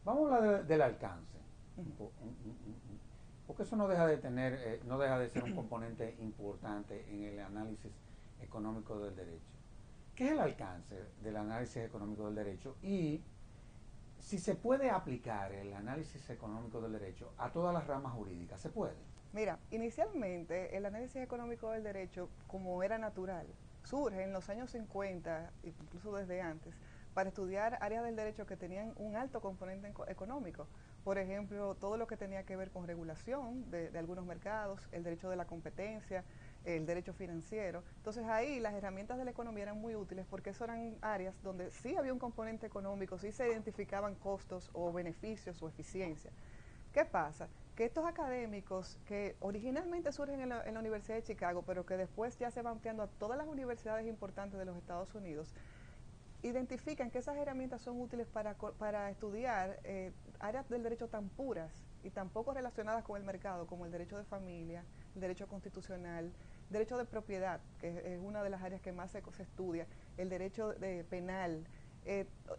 Vamos a hablar del alcance, porque eso no deja de no deja de ser un componente importante en el análisis económico del derecho. ¿Qué es el alcance del análisis económico del derecho? Y si se puede aplicar el análisis económico del derecho a todas las ramas jurídicas, ¿se puede? Mira, inicialmente el análisis económico del derecho, como era natural, surge en los años 50, incluso desde antes, para estudiar áreas del derecho que tenían un alto componente económico. Por ejemplo, todo lo que tenía que ver con regulación de algunos mercados, el derecho de la competencia, el derecho financiero. Entonces ahí las herramientas de la economía eran muy útiles porque eso eran áreas donde sí había un componente económico, sí se identificaban costos o beneficios o eficiencia. ¿Qué pasa? Que estos académicos que originalmente surgen en la Universidad de Chicago, pero que después ya se van ampliando a todas las universidades importantes de los Estados Unidos, identifican que esas herramientas son útiles para estudiar áreas del derecho tan puras y tan poco relacionadas con el mercado, como el derecho de familia, el derecho constitucional, el derecho de propiedad, que es una de las áreas que más se estudia, el derecho penal.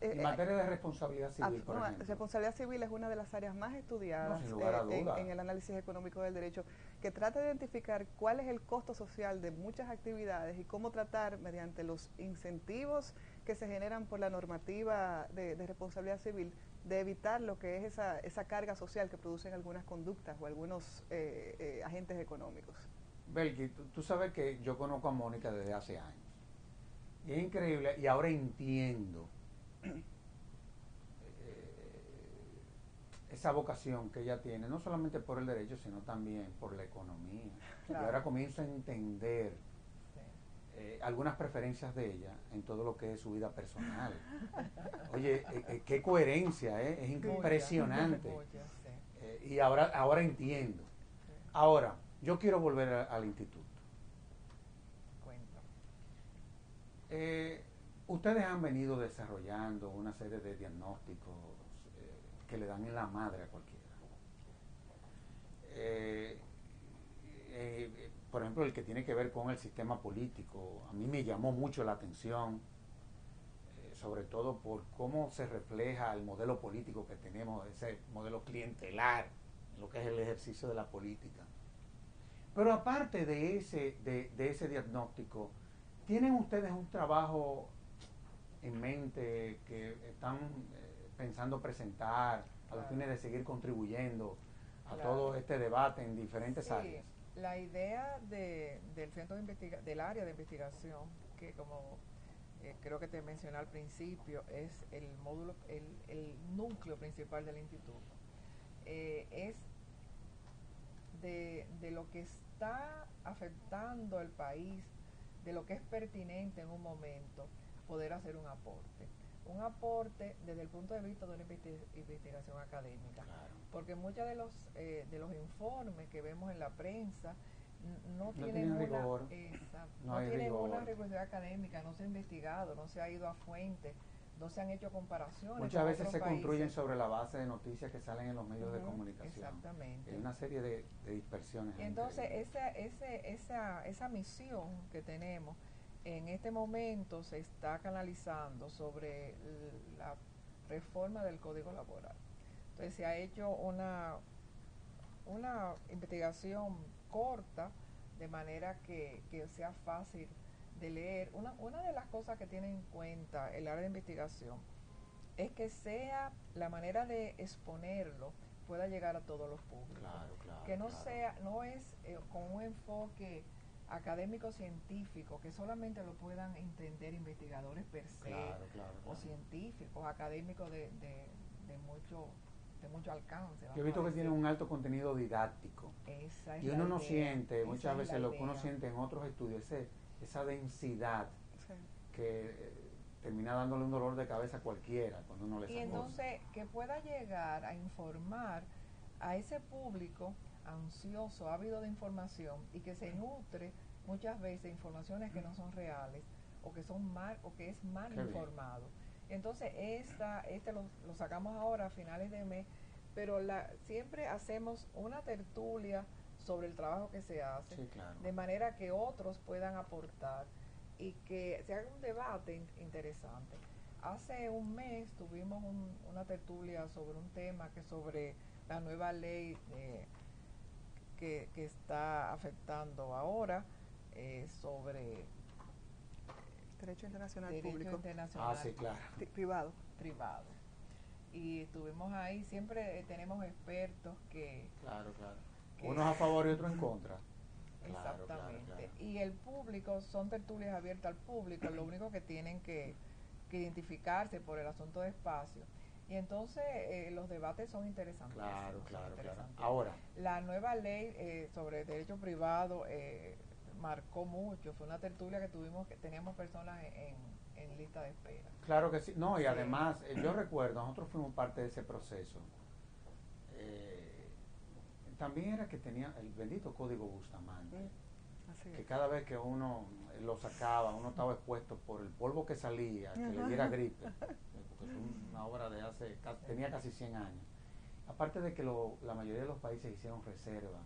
En materia de responsabilidad civil, por ejemplo. Responsabilidad civil es una de las áreas más estudiadas sin lugar a duda. en el análisis económico del derecho, que trata de identificar cuál es el costo social de muchas actividades y cómo tratar, mediante los incentivos que se generan por la normativa de responsabilidad civil, de evitar lo que es esa carga social que producen algunas conductas o algunos agentes económicos. Belki, tú sabes que yo conozco a Mónica desde hace años. Y es increíble, y ahora entiendo esa vocación que ella tiene, no solamente por el derecho, sino también por la economía. Claro. Y ahora comienzo a entender algunas preferencias de ella en todo lo que es su vida personal. Oye, qué coherencia, es impresionante. Y ahora entiendo. Ahora, yo quiero volver al instituto. Ustedes han venido desarrollando una serie de diagnósticos que le dan en la madre a cualquiera. Por ejemplo, el que tiene que ver con el sistema político, a mí me llamó mucho la atención, sobre todo por cómo se refleja el modelo político que tenemos, ese modelo clientelar, en lo que es el ejercicio de la política. Pero aparte de ese diagnóstico, ¿tienen ustedes un trabajo en mente que están pensando presentar a los fines de seguir contribuyendo a todo este debate en diferentes áreas? La idea del centro del área de investigación, que como creo que te mencioné al principio, es el módulo, el núcleo principal del instituto, es de lo que está afectando al país, de lo que es pertinente en un momento, poder hacer un aporte desde el punto de vista de una investigación académica. Claro. Porque muchos de los informes que vemos en la prensa no tienen rigor, no tienen una rigurosidad académica, no se ha investigado, no se ha ido a fuente, no se han hecho comparaciones. Muchas veces se construyen sobre la base de noticias que salen en los medios de comunicación. Exactamente. Hay una serie de dispersiones. Y entonces esa misión que tenemos en este momento se está canalizando sobre la reforma del Código Laboral. Entonces se ha hecho una investigación corta, de manera que sea fácil de leer. Una de las cosas que tiene en cuenta el área de investigación es que sea la manera de exponerlo pueda llegar a todos los públicos. Que no es con un enfoque académico científico, que solamente lo puedan entender investigadores per se, o científicos, académicos de mucho alcance. Yo he visto que tiene un alto contenido didáctico. Y uno no siente, muchas veces lo que uno siente en otros estudios, esa densidad que termina dándole un dolor de cabeza a cualquiera cuando uno le saca. Y entonces que pueda llegar a informar a ese público ansioso, ávido de información, y que se nutre muchas veces informaciones que no son reales o que son mal o que es mal informado. Entonces lo sacamos ahora a finales de mes, pero siempre hacemos una tertulia sobre el trabajo que se hace, de manera que otros puedan aportar y que se haga un debate interesante. Hace un mes tuvimos una tertulia sobre un tema que sobre la nueva ley que está afectando ahora sobre derecho internacional público. Privado. Y estuvimos ahí, siempre tenemos expertos que unos a favor y otros en contra. Exactamente. Y el público, son tertulias abiertas al público, lo único que tienen que identificarse por el asunto de espacio. Y entonces los debates son interesantes. Claro. Ahora, la nueva ley sobre derecho privado marcó mucho. Fue una tertulia que teníamos personas en lista de espera. Claro que sí. No, y además, yo recuerdo, nosotros fuimos parte de ese proceso. También era que tenía el bendito código Bustamante, que cada vez que uno lo sacaba, uno estaba expuesto por el polvo que salía, que le diera gripe, porque es una obra de tenía casi 100 años. Aparte de que la mayoría de los países hicieron reserva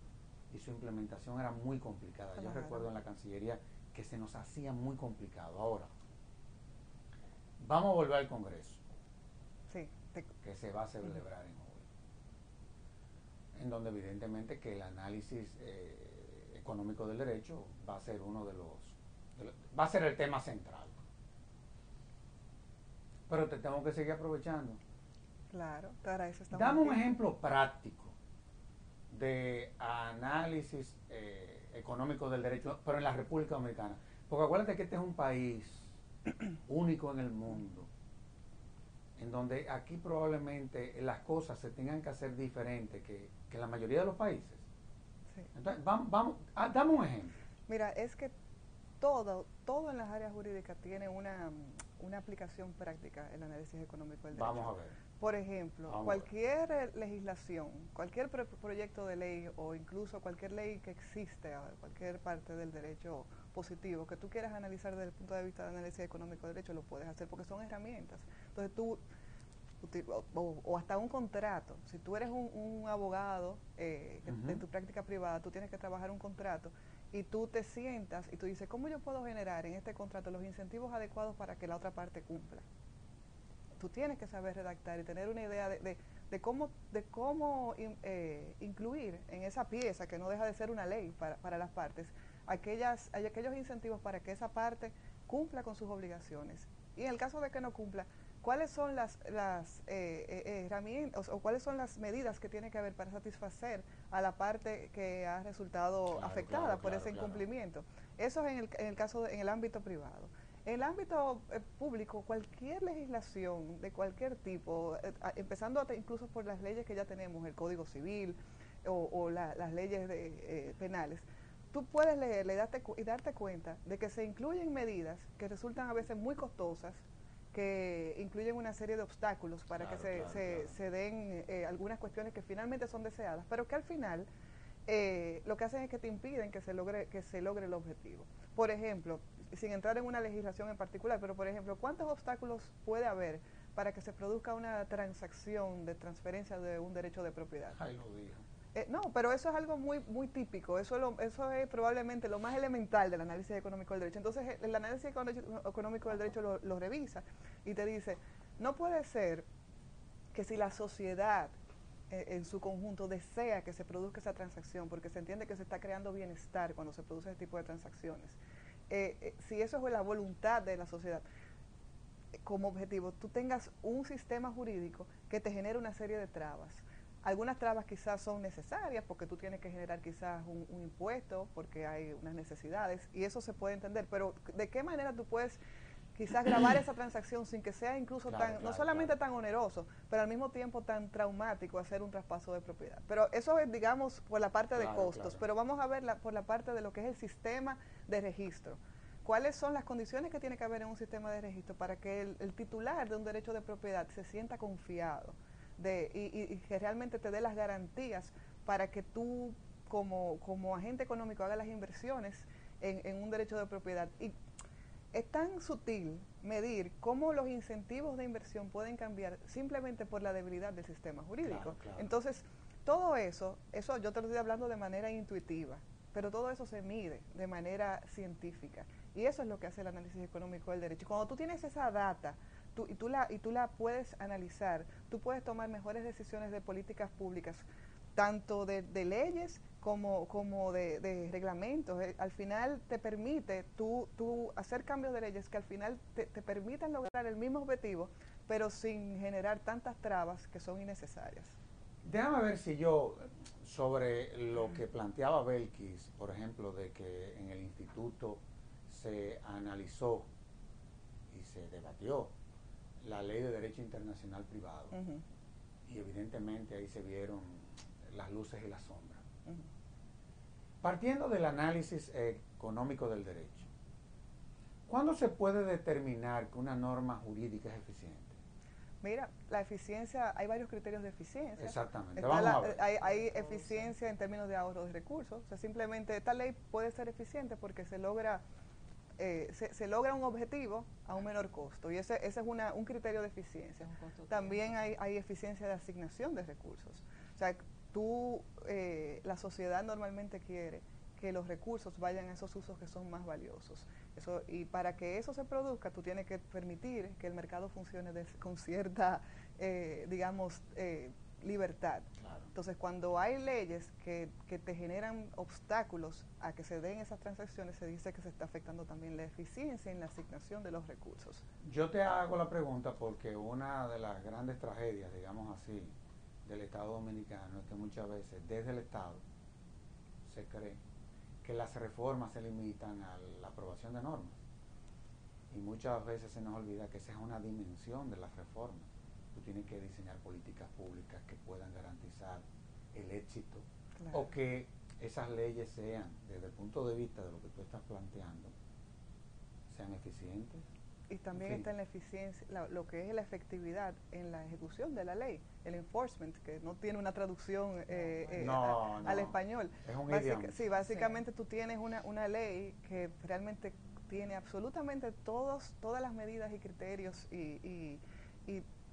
y su implementación era muy complicada. Yo recuerdo en la Cancillería que se nos hacía muy complicado. Ahora, vamos a volver al Congreso, que se va a celebrar en donde evidentemente que el análisis económico del derecho va a ser va a ser el tema central. Pero te tengo que seguir aprovechando. Claro, para eso estamos. Dame un ejemplo práctico de análisis económico del derecho, pero en la República Dominicana. Porque acuérdate que este es un país único en el mundo, en donde aquí probablemente las cosas se tengan que hacer diferente que la mayoría de los países. Entonces, dame un ejemplo. Mira, es que todo en las áreas jurídicas tiene una aplicación práctica el análisis económico del derecho. Vamos a ver. Por ejemplo, cualquier legislación, cualquier proyecto de ley o incluso cualquier ley que existe, cualquier parte del derecho positivo que tú quieras analizar desde el punto de vista de análisis económico del derecho, lo puedes hacer porque son herramientas. Entonces o hasta un contrato, si tú eres un abogado en tu práctica privada, tú tienes que trabajar un contrato y tú te sientas y tú dices, ¿cómo yo puedo generar en este contrato los incentivos adecuados para que la otra parte cumpla? Tú tienes que saber redactar y tener una idea de cómo incluir en esa pieza, que no deja de ser una ley para las partes, aquellos incentivos para que esa parte cumpla con sus obligaciones. Y en el caso de que no cumpla, ¿cuáles son las herramientas o cuáles son las medidas que tiene que haber para satisfacer a la parte que ha resultado afectada por ese incumplimiento? Eso es en el caso en el ámbito privado. En el ámbito público, cualquier legislación de cualquier tipo, empezando incluso por las leyes que ya tenemos, el Código Civil o las leyes penales, tú puedes leerle y darte cuenta de que se incluyen medidas que resultan a veces muy costosas, que incluyen una serie de obstáculos para que se den algunas cuestiones que finalmente son deseadas, pero que al final lo que hacen es que te impiden que se logre el objetivo. Por ejemplo, sin entrar en una legislación en particular, pero por ejemplo, ¿cuántos obstáculos puede haber para que se produzca una transacción de transferencia de un derecho de propiedad? Ahí lo dijo. No, pero eso es algo muy típico, eso es probablemente lo más elemental del análisis económico del derecho. Entonces, el análisis económico del derecho lo revisa y te dice, no puede ser que si la sociedad en su conjunto desea que se produzca esa transacción, porque se entiende que se está creando bienestar cuando se produce ese tipo de transacciones, si eso es la voluntad de la sociedad, como objetivo, tú tengas un sistema jurídico que te genere una serie de trabas. Algunas trabas quizás son necesarias porque tú tienes que generar quizás un impuesto porque hay unas necesidades y eso se puede entender, pero ¿de qué manera tú puedes quizás grabar esa transacción sin que sea incluso no solamente tan oneroso, pero al mismo tiempo tan traumático hacer un traspaso de propiedad? Pero eso es, digamos, por la parte de costos, pero vamos a ver por la parte de lo que es el sistema de registro. ¿Cuáles son las condiciones que tiene que haber en un sistema de registro para que el titular de un derecho de propiedad se sienta confiado y que realmente te dé las garantías para que tú como agente económico hagas las inversiones en un derecho de propiedad? Y es tan sutil medir cómo los incentivos de inversión pueden cambiar simplemente por la debilidad del sistema jurídico. Entonces, todo eso yo te lo estoy hablando de manera intuitiva, pero todo eso se mide de manera científica. Y eso es lo que hace el análisis económico del derecho. Cuando tú tienes esa data y tú la puedes analizar, tú puedes tomar mejores decisiones de políticas públicas, tanto de leyes como de reglamentos. Al final te permite tú hacer cambios de leyes que al final te permitan lograr el mismo objetivo, pero sin generar tantas trabas que son innecesarias. Déjame ver si yo, sobre lo que planteaba Belkis, por ejemplo, de que en el instituto se analizó y se debatió la ley de derecho internacional privado, y evidentemente ahí se vieron las luces y las sombras. Partiendo del análisis económico del derecho, ¿cuándo se puede determinar que una norma jurídica es eficiente? Mira, la eficiencia, hay varios criterios de eficiencia. Exactamente. Vamos a ver. Hay eficiencia en términos de ahorro de recursos. O sea, simplemente esta ley puede ser eficiente porque se logra un objetivo a un menor costo. Y ese es un criterio de eficiencia. También hay eficiencia de asignación de recursos. O sea, la sociedad normalmente quiere que los recursos vayan a esos usos que son más valiosos. Y para que eso se produzca, tú tienes que permitir que el mercado funcione con cierta, libertad. Claro. Entonces, cuando hay leyes que te generan obstáculos a que se den esas transacciones, se dice que se está afectando también la eficiencia en la asignación de los recursos. Yo te hago la pregunta porque una de las grandes tragedias, digamos así, del Estado Dominicano es que muchas veces desde el Estado se cree que las reformas se limitan a la aprobación de normas y muchas veces se nos olvida que esa es una dimensión de las reformas. Tú tienes que diseñar políticas públicas que puedan garantizar el éxito, o que esas leyes sean, desde el punto de vista de lo que tú estás planteando, sean eficientes. Y también está en la eficiencia, lo que es la efectividad en la ejecución de la ley, el enforcement, que no tiene una traducción al español. Es un idioma. Sí, básicamente tú tienes una ley que realmente tiene absolutamente todas las medidas y criterios y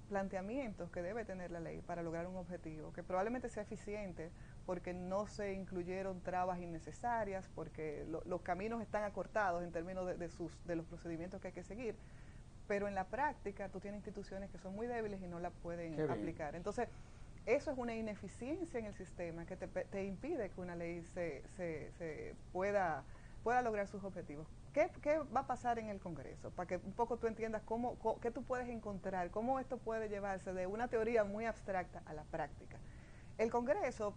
planteamientos que debe tener la ley para lograr un objetivo, que probablemente sea eficiente porque no se incluyeron trabas innecesarias, porque los caminos están acortados en términos de los procedimientos que hay que seguir, pero en la práctica tú tienes instituciones que son muy débiles y no la pueden aplicar. Entonces, eso es una ineficiencia en el sistema que te impide que una ley se pueda lograr sus objetivos. ¿Qué va a pasar en el Congreso? Para que un poco tú entiendas qué tú puedes encontrar, cómo esto puede llevarse de una teoría muy abstracta a la práctica. El Congreso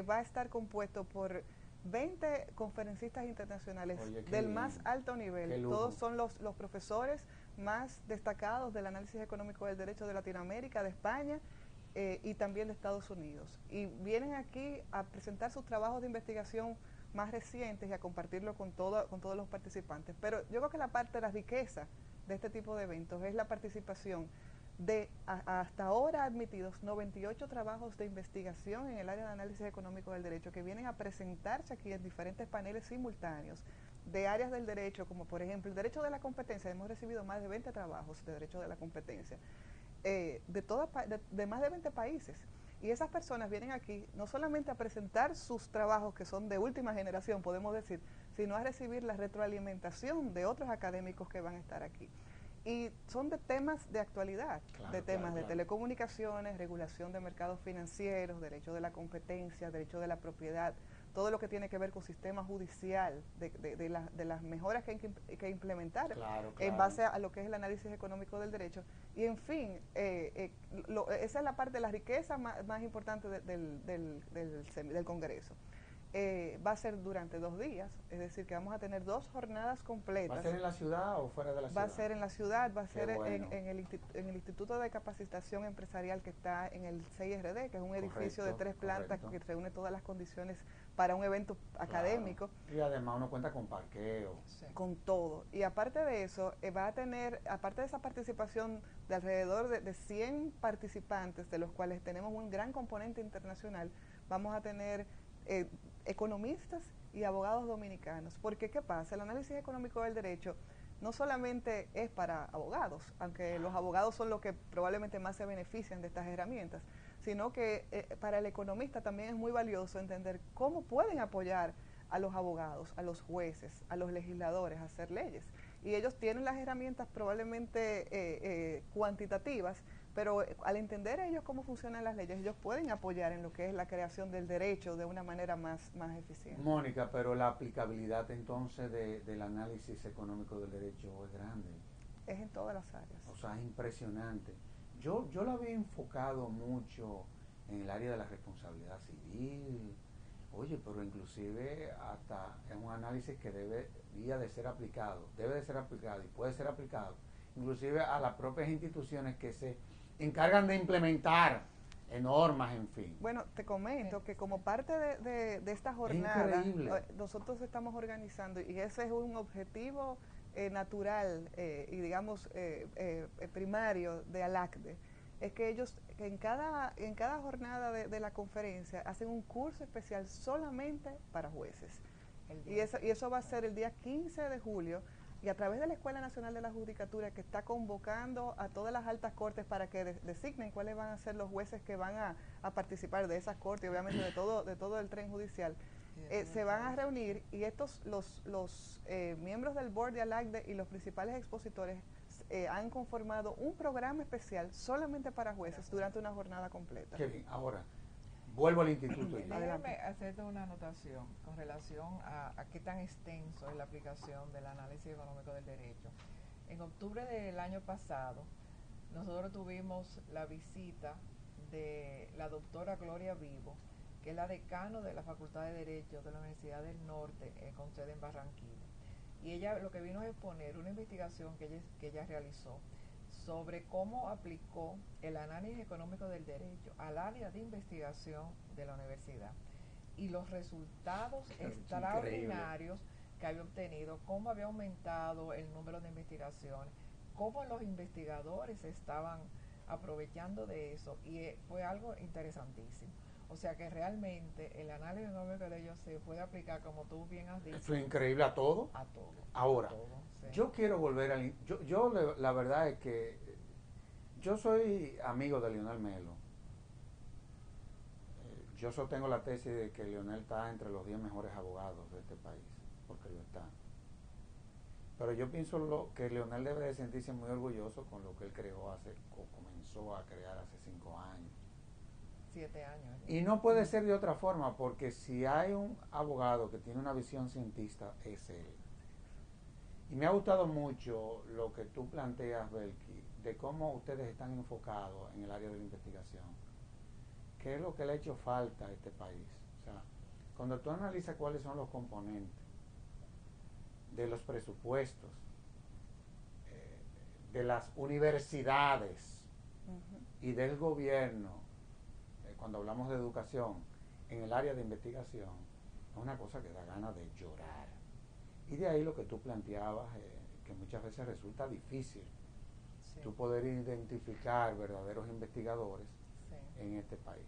va a estar compuesto por 20 conferencistas internacionales del más alto nivel. Todos son los profesores más destacados del análisis económico del derecho de Latinoamérica, de España y también de Estados Unidos. Y vienen aquí a presentar sus trabajos de investigación más recientes y a compartirlo con todos los participantes. Pero yo creo que la parte de la riqueza de este tipo de eventos es la participación de hasta ahora admitidos 98 trabajos de investigación en el área de análisis económico del derecho que vienen a presentarse aquí en diferentes paneles simultáneos de áreas del derecho, como por ejemplo el derecho de la competencia. Hemos recibido más de 20 trabajos de derecho de la competencia de más de 20 países. Y esas personas vienen aquí no solamente a presentar sus trabajos, que son de última generación, podemos decir, sino a recibir la retroalimentación de otros académicos que van a estar aquí. Y son de temas de actualidad, de temas de telecomunicaciones, regulación de mercados financieros, derecho de la competencia, derecho de la propiedad, todo lo que tiene que ver con sistema judicial, de las mejoras que hay que implementar en base a lo que es el análisis económico del derecho. Y en fin, esa es la parte de la riqueza más importante del Congreso. Va a ser durante 2 días, es decir, que vamos a tener 2 jornadas completas. ¿Va a ser en la ciudad o fuera de la ciudad? Va a ser en la ciudad, va a ser en el Instituto de Capacitación Empresarial que está en el CIRD, que es un edificio de 3 plantas que reúne todas las condiciones para un evento académico. Y además uno cuenta con parqueo. Con todo. Y aparte de eso, va a tener, aparte de esa participación de alrededor de 100 participantes, de los cuales tenemos un gran componente internacional, vamos a tener economistas y abogados dominicanos. Porque, ¿qué pasa? El análisis económico del derecho no solamente es para abogados, aunque los abogados son los que probablemente más se benefician de estas herramientas, sino que para el economista también es muy valioso entender cómo pueden apoyar a los abogados, a los jueces, a los legisladores a hacer leyes. Y ellos tienen las herramientas probablemente cuantitativas, pero al entender ellos cómo funcionan las leyes, ellos pueden apoyar en lo que es la creación del derecho de una manera más eficiente. Mónica, pero la aplicabilidad entonces del análisis económico del derecho es grande. Es en todas las áreas. O sea, es impresionante. Yo lo había enfocado mucho en el área de la responsabilidad civil. Oye, pero inclusive hasta es un análisis que debe de ser aplicado y puede ser aplicado inclusive a las propias instituciones que se encargan de implementar normas, en fin. Bueno, te comento que como parte de esta jornada, nosotros estamos organizando, y ese es un objetivo natural y digamos primario de ALACDE, es que ellos en cada jornada de la conferencia hacen un curso especial solamente para jueces. Y eso va a ser el día 15 de julio, y a través de la Escuela Nacional de la Judicatura, que está convocando a todas las altas cortes para que designen cuáles van a ser los jueces que van a participar de esas cortes, y obviamente de todo el tren judicial. Se van a reunir, y los miembros del board de ALACDE y los principales expositores han conformado un programa especial solamente para jueces durante una jornada completa. Qué bien. Ahora, vuelvo al instituto. Déjame hacerte una anotación con relación a qué tan extenso es la aplicación del análisis económico del derecho. En octubre del año pasado, nosotros tuvimos la visita de la doctora Gloria Vivo, que es la decano de la Facultad de Derecho de la Universidad del Norte, con sede en Barranquilla. Y ella lo que vino es exponer una investigación que ella realizó sobre cómo aplicó el análisis económico del derecho al área de investigación de la universidad y los resultados extraordinarios que había obtenido, cómo había aumentado el número de investigaciones, cómo los investigadores estaban aprovechando de eso, y fue algo interesantísimo. O sea que realmente el análisis económico de ellos se puede aplicar, como tú bien has dicho. Eso es increíble a todo. A todo. Ahora, a todo, sí. yo quiero volver al... la verdad es que yo soy amigo de Leonel Melo. Yo sostengo la tesis de que Leonel está entre los 10 mejores abogados de este país, porque lo está. Pero yo pienso que Leonel debe de sentirse muy orgulloso con lo que él creó comenzó a crear hace 5 años. 7 años. Y no puede ser de otra forma, porque si hay un abogado que tiene una visión cientista, es él. Y me ha gustado mucho lo que tú planteas, Belki, de cómo ustedes están enfocados en el área de la investigación. ¿Qué es lo que le ha hecho falta a este país? O sea, cuando tú analizas cuáles son los componentes de los presupuestos, de las universidades y del gobierno, cuando hablamos de educación, en el área de investigación, es una cosa que da ganas de llorar. Y de ahí lo que tú planteabas, que muchas veces resulta difícil, sí, tú poder identificar verdaderos investigadores, sí, en este país.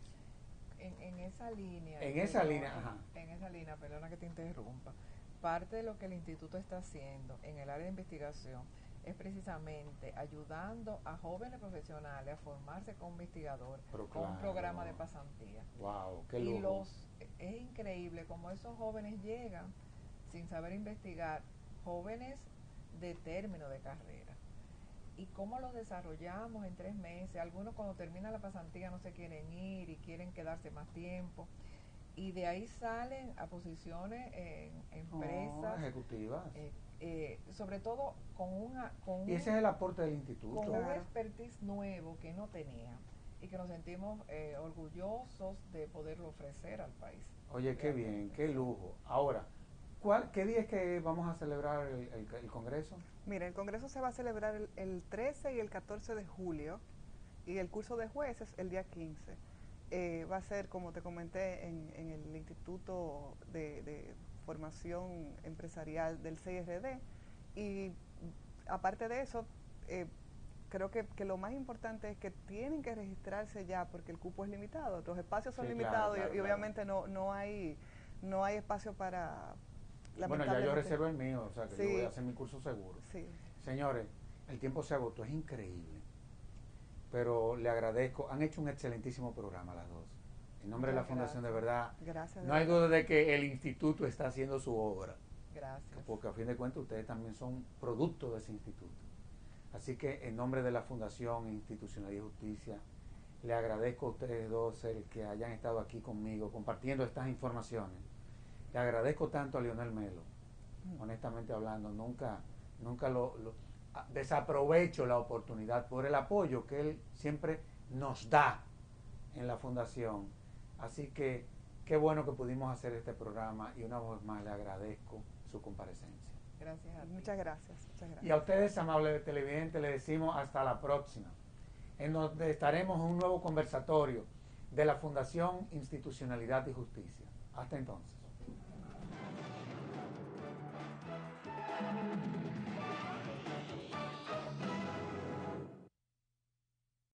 En esa línea. En esa línea, ajá. En esa línea, perdona que te interrumpa. Parte de lo que el instituto está haciendo en el área de investigación es precisamente ayudando a jóvenes profesionales a formarse como investigadores con un programa de pasantía. Wow, qué lujo. Y es increíble cómo esos jóvenes llegan sin saber investigar, jóvenes de término de carrera, y cómo los desarrollamos en 3 meses. Algunos cuando termina la pasantía no se quieren ir y quieren quedarse más tiempo, y de ahí salen a posiciones en empresas ejecutivas, sobre todo y ese es el aporte del instituto, con un expertise nuevo que no tenía, y que nos sentimos orgullosos de poderlo ofrecer al país. Oye, qué bien, qué lujo. Ahora, ¿qué día es que vamos a celebrar el Congreso? Mira, el Congreso se va a celebrar el 13 y el 14 de julio, y el curso de jueces el día 15. Va a ser, como te comenté, en el Instituto de Formación Empresarial del CIRD, y aparte de eso, creo que lo más importante es que tienen que registrarse ya, porque el cupo es limitado, los espacios son limitados, claro, y obviamente no hay espacio para... Bueno, ya yo reservo el mío, o sea que sí, yo voy a hacer mi curso seguro. Sí. Señores, el tiempo se agotó, es increíble, pero le agradezco, han hecho un excelentísimo programa las dos. En nombre de la Fundación, de verdad, gracias, no hay duda de que el instituto está haciendo su obra. Gracias. Porque a fin de cuentas ustedes también son producto de ese instituto. Así que en nombre de la Fundación Institucionalidad y Justicia, le agradezco a ustedes dos el que hayan estado aquí conmigo compartiendo estas informaciones. Le agradezco tanto a Leonel Melo, honestamente hablando, nunca desaprovecho la oportunidad por el apoyo que él siempre nos da en la Fundación. Así que qué bueno que pudimos hacer este programa, y una vez más le agradezco su comparecencia. Gracias a ti. Muchas gracias. Y a ustedes, amables televidentes, les decimos hasta la próxima, en donde estaremos en un nuevo conversatorio de la Fundación Institucionalidad y Justicia. Hasta entonces.